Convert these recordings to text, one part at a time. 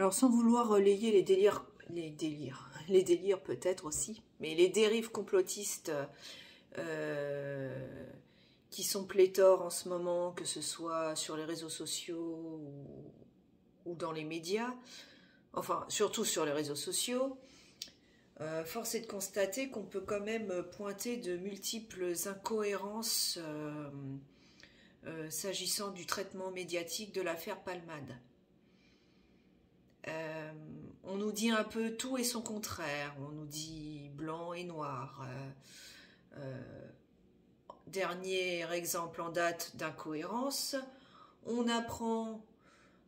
Alors sans vouloir relayer les délires peut-être aussi, mais les dérives complotistes qui sont pléthores en ce moment, que ce soit sur les réseaux sociaux ou dans les médias, enfin surtout sur les réseaux sociaux, force est de constater qu'on peut quand même pointer de multiples incohérences s'agissant du traitement médiatique de l'affaire Palmade. On nous dit un peu tout et son contraire, on nous dit blanc et noir. Dernier exemple en date d'incohérence, on apprend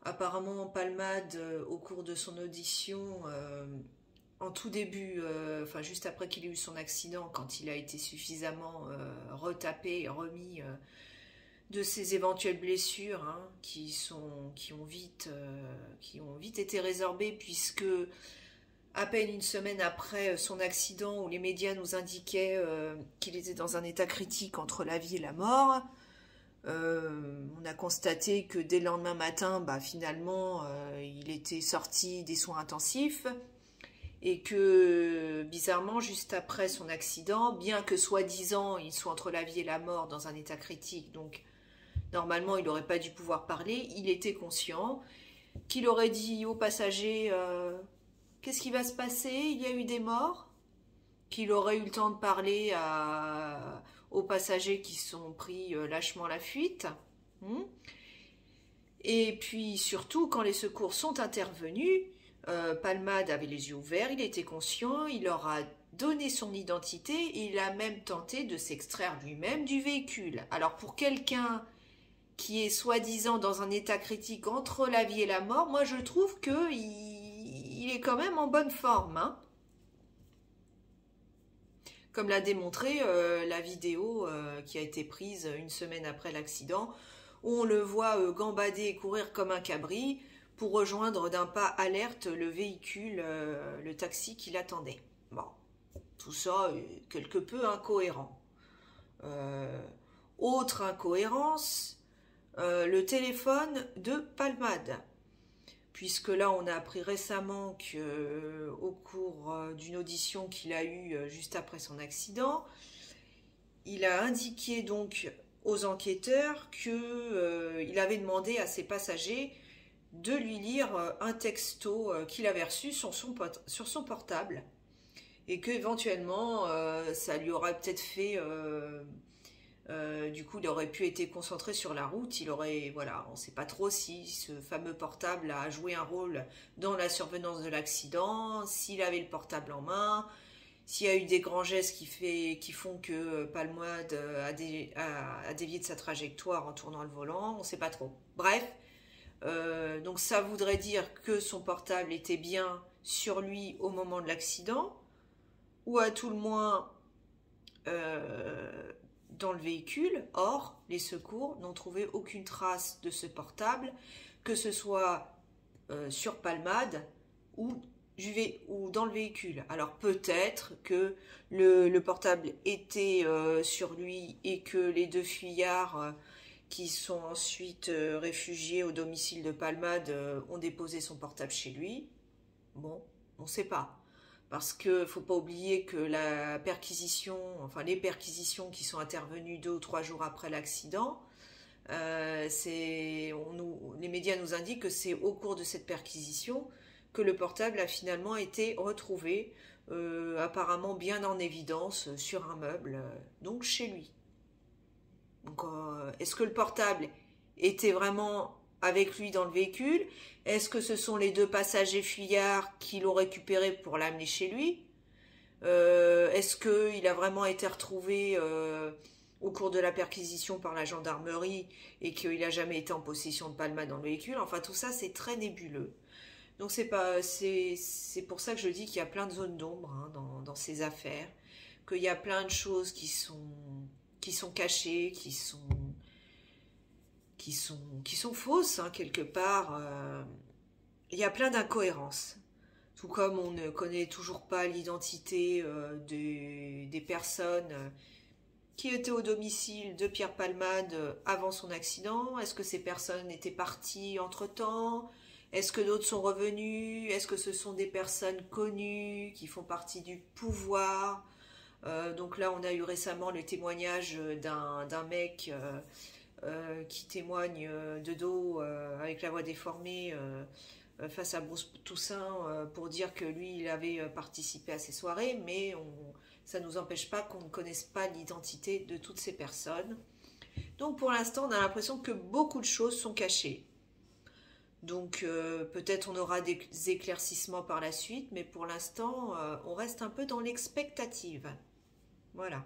apparemment Palmade au cours de son audition, en tout début, enfin juste après qu'il ait eu son accident, quand il a été suffisamment retapé et remis de ses éventuelles blessures, hein, qui ont vite été résorbées, puisque à peine une semaine après son accident, où les médias nous indiquaient qu'il était dans un état critique entre la vie et la mort, on a constaté que dès le lendemain matin, finalement, il était sorti des soins intensifs, et que bizarrement, juste après son accident, bien que soi-disant il soit entre la vie et la mort dans un état critique, donc normalement il n'aurait pas dû pouvoir parler, il était conscient, qu'il aurait dit aux passagers qu'est-ce qui va se passer, il y a eu des morts, qu'il aurait eu le temps de parler aux passagers qui sont pris lâchement la fuite. Et puis surtout, quand les secours sont intervenus, Palmade avait les yeux ouverts, il était conscient, il leur a donné son identité, et il a même tenté de s'extraire lui-même du véhicule. Alors pour quelqu'un qui est soi-disant dans un état critique entre la vie et la mort, moi je trouve qu'il est quand même en bonne forme, hein. Comme l'a démontré la vidéo qui a été prise une semaine après l'accident, où on le voit gambader et courir comme un cabri pour rejoindre d'un pas alerte le véhicule, le taxi qui l'attendait. Bon, tout ça est quelque peu incohérent. Autre incohérence, le téléphone de Palmade. Puisque là, on a appris récemment qu'au cours d'une audition qu'il a eue juste après son accident, il a indiqué donc aux enquêteurs qu'il avait demandé à ses passagers de lui lire un texto qu'il avait reçu sur son portable, et qu'éventuellement ça lui aurait peut-être fait du coup il aurait pu être concentré sur la route, voilà, on ne sait pas trop si ce fameux portable a joué un rôle dans la survenance de l'accident, s'il avait le portable en main, s'il y a eu des grands gestes qui font que Palmade a dévié de sa trajectoire en tournant le volant, on ne sait pas trop. Bref, donc ça voudrait dire que son portable était bien sur lui au moment de l'accident, ou à tout le moins dans le véhicule. Or, les secours n'ont trouvé aucune trace de ce portable, que ce soit sur Palmade ou dans le véhicule. Alors peut-être que le portable était sur lui, et que les deux fuyards qui sont ensuite réfugiés au domicile de Palmade ont déposé son portable chez lui. Bon, on ne sait pas. Parce qu'il ne faut pas oublier que les perquisitions qui sont intervenues 2 ou 3 jours après l'accident, les médias nous indiquent que c'est au cours de cette perquisition que le portable a finalement été retrouvé, apparemment bien en évidence sur un meuble, donc chez lui. Donc, est-ce que le portable était vraiment avec lui dans le véhicule? Est-ce que ce sont les 2 passagers fuyards qui l'ont récupéré pour l'amener chez lui? Est-ce qu'il a vraiment été retrouvé au cours de la perquisition par la gendarmerie, et qu'il n'a jamais été en possession de Palmade dans le véhicule? Enfin, tout ça, c'est très nébuleux. Donc, c'est pour ça que je dis qu'il y a plein de zones d'ombre, hein, dans ces affaires, qu'il y a plein de choses qui sont cachées, qui sont fausses, hein, quelque part. Il y a plein d'incohérences. Tout comme on ne connaît toujours pas l'identité des personnes qui étaient au domicile de Pierre Palmade avant son accident. Est-ce que ces personnes étaient parties entre-temps? Est-ce que d'autres sont revenus? Est-ce que ce sont des personnes connues qui font partie du pouvoir? Donc là, on a eu récemment le témoignage d'un mec qui témoigne de dos avec la voix déformée face à Bruce Toussaint pour dire que lui, il avait participé à ces soirées, mais ça ne nous empêche pas qu'on ne connaisse pas l'identité de toutes ces personnes. Donc pour l'instant, on a l'impression que beaucoup de choses sont cachées. Donc peut-être on aura des éclaircissements par la suite, mais pour l'instant, on reste un peu dans l'expectative. Voilà.